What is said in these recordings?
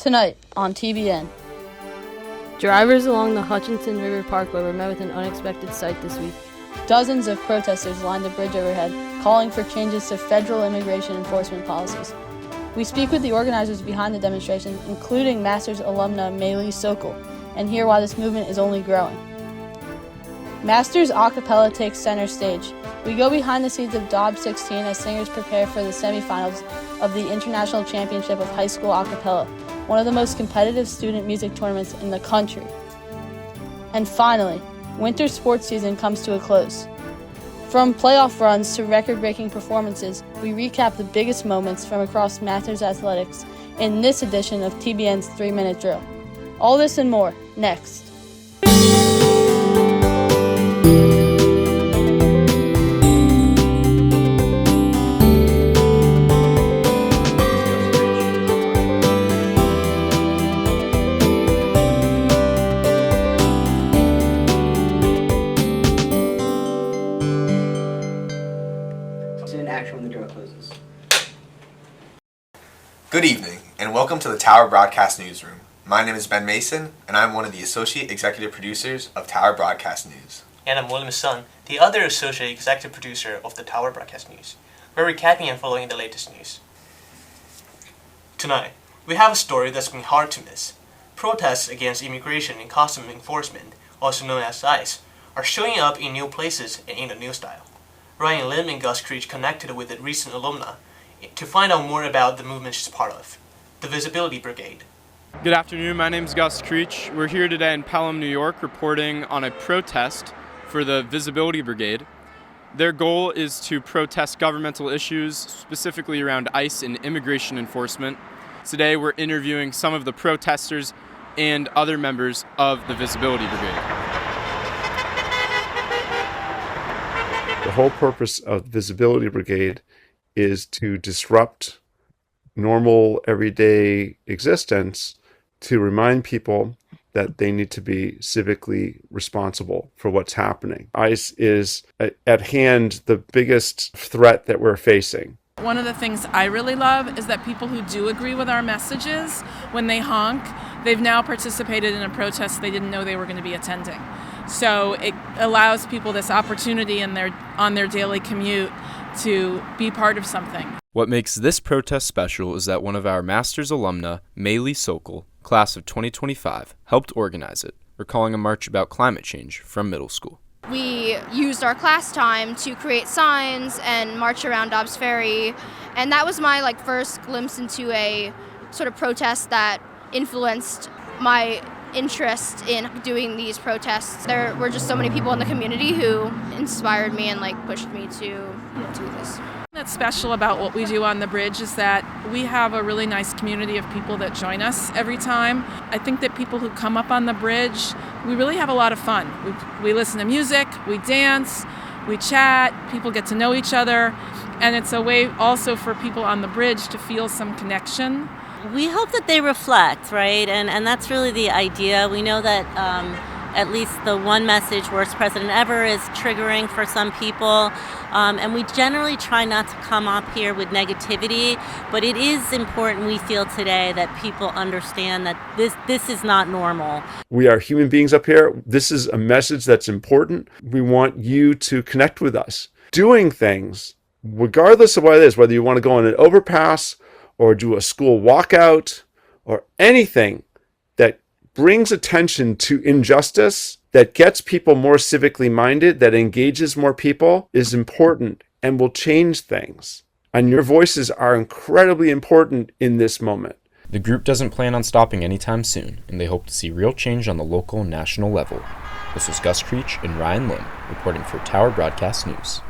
Tonight on TBN. Drivers along the Hutchinson River Parkway were met with an unexpected sight this week. Dozens of protesters lined the bridge overhead, calling for changes to federal immigration enforcement policies. We speak with the organizers behind the demonstration, including Masters alumna MeiLi Sokol, and hear why this movement is only growing. Masters a cappella takes center stage. We go behind the scenes of Dobbs 16 as singers prepare for the semifinals of the International Championship of High School a cappella, one of the most competitive student music tournaments in the country. And finally, winter sports season comes to a close. From playoff runs to record-breaking performances, we recap the biggest moments from across Masters athletics in this edition of TBN's 3-Minute Drill. All this and more, next. In action when the drill closes. Good evening, and welcome to the Tower Broadcast Newsroom. My name is Ben Mason, and I'm one of the Associate Executive Producers of Tower Broadcast News. And I'm MeiLi Sokol, the other Associate Executive Producer of the Tower Broadcast News. We're recapping and following the latest news. Tonight, we have a story that's been hard to miss. Protests against immigration and customs enforcement, also known as ICE, are showing up in new places and in a new style. Ryan Lim and Gus Creech connected with the recent alumna to find out more about the movement she's part of, the Visibility Brigade. Good afternoon, my name is Gus Creech. We're here today in Pelham, New York, reporting on a protest for the Visibility Brigade. Their goal is to protest governmental issues, specifically around ICE and immigration enforcement. Today we're interviewing some of the protesters and other members of the Visibility Brigade. The whole purpose of the Visibility Brigade is to disrupt normal everyday existence, to remind people that they need to be civically responsible for what's happening. ICE is at hand the biggest threat that we're facing. One of the things I really love is that people who do agree with our messages, when they honk, they've now participated in a protest they didn't know they were going to be attending. So it allows people this opportunity on their daily commute to be part of something. What makes this protest special is that one of our Masters alumna, MeiLi Sokol, class of 2025, helped organize it, recalling a march about climate change from middle school. We used our class time to create signs and march around Dobbs Ferry, and that was my first glimpse into a sort of protest that influenced my interest in doing these protests. There were just so many people in the community who inspired me and pushed me to do this. What's special about what we do on the bridge is that we have a really nice community of people that join us every time. I think that people who come up on the bridge, we really have a lot of fun. We listen to music, we dance, we chat, people get to know each other, and it's a way also for people on the bridge to feel some connection. We hope that they reflect, right? And that's really the idea. We know that at least the one message, worst president ever, is triggering for some people. And we generally try not to come up here with negativity, but it is important, we feel today, that people understand that this is not normal. We are human beings up here. This is a message that's important. We want you to connect with us. Doing things, regardless of what it is, whether you want to go on an overpass or do a school walkout, or anything that brings attention to injustice, that gets people more civically minded, that engages more people, is important and will change things. And your voices are incredibly important in this moment. The group doesn't plan on stopping anytime soon, and they hope to see real change on the local and national level. This was Gus Creech and Ryan Lim, reporting for Tower Broadcast News.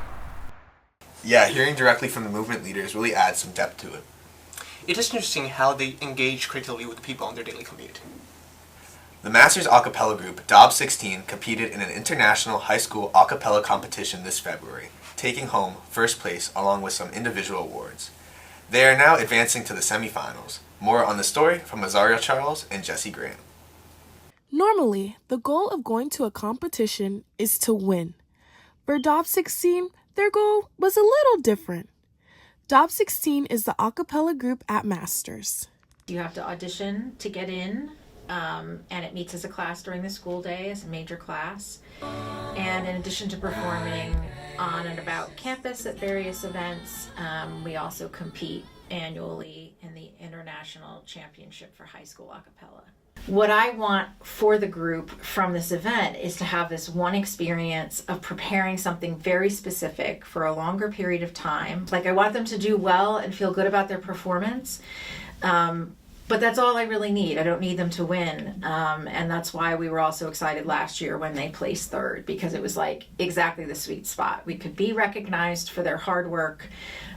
Yeah, hearing directly from the movement leaders really adds some depth to it. It is interesting how they engage critically with the people on their daily commute. The Masters a cappella group, Dobbs 16, competed in an international high school a cappella competition this February, taking home first place along with some individual awards. They are now advancing to the semifinals. More on the story from Azaria Charles and Jesse Grant. Normally, the goal of going to a competition is to win. For Dobbs 16, their goal was a little different. Dobbs 16 is the a cappella group at Masters. You have to audition to get in, and it meets as a class during the school day as a major class. And in addition to performing on and about campus at various events, we also compete annually in the International Championship for High School a cappella. What I want for the group from this event is to have this one experience of preparing something very specific for a longer period of time. Like, I want them to do well and feel good about their performance. But that's all I really need. I don't need them to win. And that's why we were all so excited last year when they placed third, because it was like exactly the sweet spot. We could be recognized for their hard work,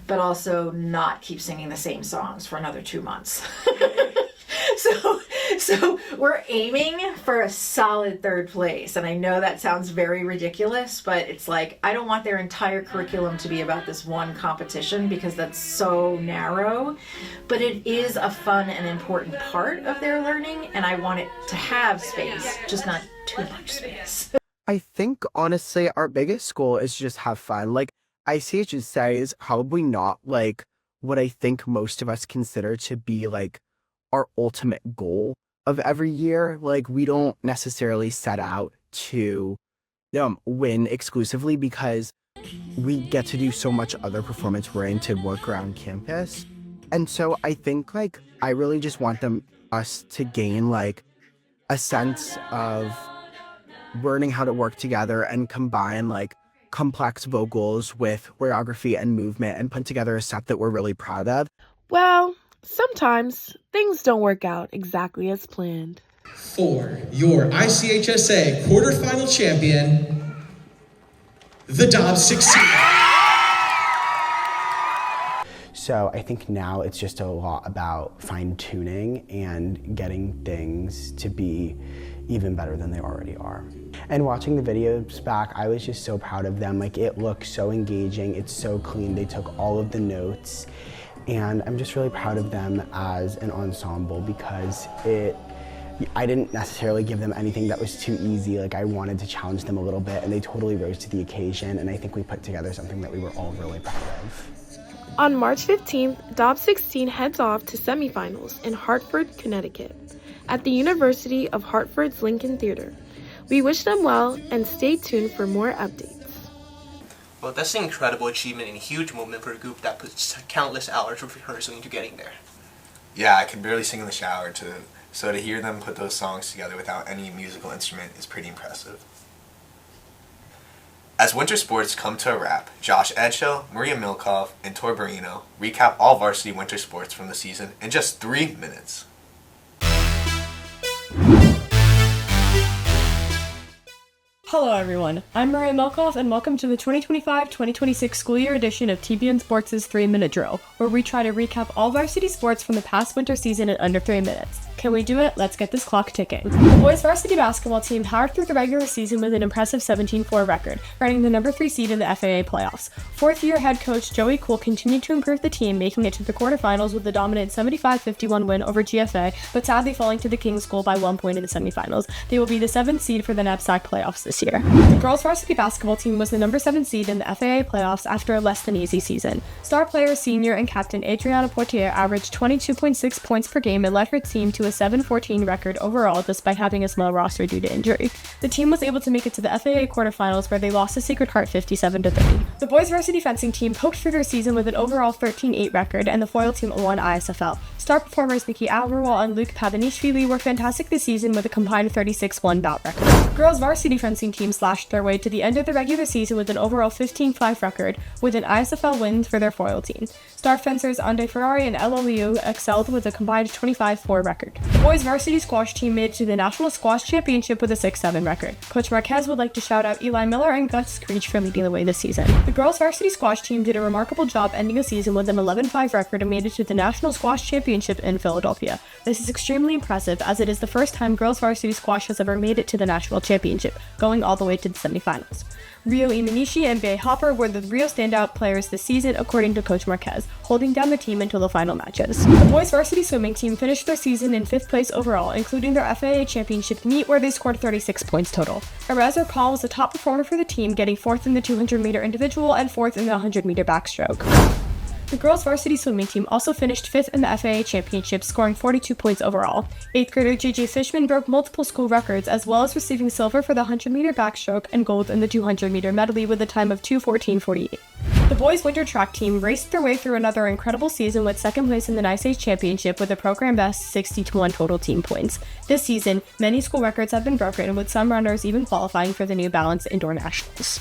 but also not keep singing the same songs for another 2 months. So we're aiming for a solid third place. And I know that sounds very ridiculous, but it's like, I don't want their entire curriculum to be about this one competition because that's so narrow. But it is a fun and important part of their learning, and I want it to have space, just not too much space. I think, honestly, our biggest goal is just have fun. Like, ICHSA is probably not, like, what I think most of us consider to be, like, our ultimate goal of every year. Like, we don't necessarily set out to win exclusively because we get to do so much other performance-oriented work around campus. And so I think, like, I really just want us to gain, like, a sense of learning how to work together and combine, like, complex vocals with choreography and movement and put together a set that we're really proud of. Well, sometimes things don't work out exactly as planned. For your ICHSA quarterfinal champion, the Dobbs 16. So I think now it's just a lot about fine-tuning and getting things to be even better than they already are. And watching the videos back, I was just so proud of them. Like, it looks so engaging, it's so clean, they took all of the notes. And I'm just really proud of them as an ensemble because I didn't necessarily give them anything that was too easy. Like, I wanted to challenge them a little bit, and they totally rose to the occasion, and I think we put together something that we were all really proud of. On March 15th, Dobbs 16 heads off to semifinals in Hartford, Connecticut, at the University of Hartford's Lincoln Theater. We wish them well and stay tuned for more updates. Well, that's an incredible achievement and a huge moment for a group that puts countless hours of rehearsal into getting there. Yeah, I can barely sing in the shower, so to hear them put those songs together without any musical instrument is pretty impressive. As winter sports come to a wrap, Josh Edshell, Maria Milkov, and Tor Barino recap all varsity winter sports from the season in just 3 minutes. Hello everyone, I'm Maria Milkov and welcome to the 2025-2026 school year edition of TBN Sports' 3-Minute Drill, where we try to recap all varsity sports from the past winter season in under 3 minutes. Can we do it? Let's get this clock ticking. The boys varsity basketball team powered through the regular season with an impressive 17-4 record, earning the number 3 seed in the FAA playoffs. Fourth-year head coach Joey Cool continued to improve the team, making it to the quarterfinals with a dominant 75-51 win over GFA, but sadly falling to the Kings School by 1 point in the semifinals. They will be the 7th seed for the NAPSAC playoffs this year. The girls varsity basketball team was the number 7 seed in the FAA playoffs after a less than easy season. Star player, senior, and captain Adriana Portier averaged 22.6 points per game and led her team to a 7-14 record overall despite having a small roster due to injury. The team was able to make it to the FAA quarterfinals where they lost to Sacred Heart 57-30. The boys varsity fencing team poked through their season with an overall 13-8 record and the foil team won ISFL. Star performers Nikki Alvarwal and Luke Pavanishvili were fantastic this season with a combined 36-1 bout record. The girls varsity fencing team slashed their way to the end of the regular season with an overall 15-5 record with an ISFL win for their foil team. Star fencers Ande Ferrari and Ella Liu excelled with a combined 25-4 record. The boys varsity squash team made it to the National Squash Championship with a 6-7 record. Coach Marquez would like to shout out Eli Miller and Gus Creech for leading the way this season. The girls varsity squash team did a remarkable job ending the season with an 11-5 record and made it to the National Squash Championship in Philadelphia. This is extremely impressive as it is the first time girls varsity squash has ever made it to the national championship, going all the way to the semifinals. Rio Imanishi and Bay Hopper were the real standout players this season, according to Coach Marquez, holding down the team until the final matches. The boys varsity swimming team finished their season in 5th place overall, including their FAA championship meet where they scored 36 points total. Ereza Paul was the top performer for the team, getting 4th in the 200-meter individual and 4th in the 100-meter backstroke. The girls' varsity swimming team also finished 5th in the FAA championship, scoring 42 points overall. 8th grader JJ Fishman broke multiple school records, as well as receiving silver for the 100-meter backstroke and gold in the 200-meter medley with a time of 2:14:48. The boys' winter track team raced their way through another incredible season with 2nd place in the Nice Age Championship with a program best 60-1 total team points. This season, many school records have been broken, with some runners even qualifying for the New Balance Indoor Nationals.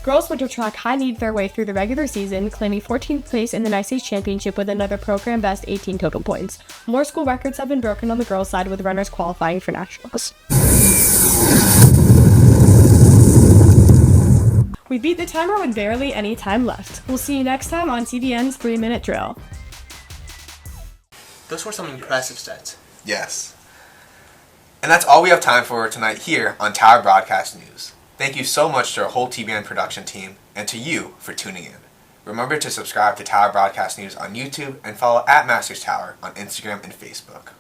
Girls winter track high-kneed their way through the regular season, claiming 14th place in the Nice Age Championship with another program best 18 total points. More school records have been broken on the girls' side, with runners qualifying for nationals. We beat the timer with barely any time left. We'll see you next time on TBN's 3-Minute Drill. Those were some impressive stats. Yes. And that's all we have time for tonight here on Tower Broadcast News. Thank you so much to our whole TBN production team and to you for tuning in. Remember to subscribe to Tower Broadcast News on YouTube and follow @Masters Tower on Instagram and Facebook.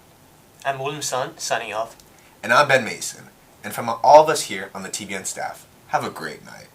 I'm William Sun, signing off. And I'm Ben Mason. And from all of us here on the TBN staff, have a great night.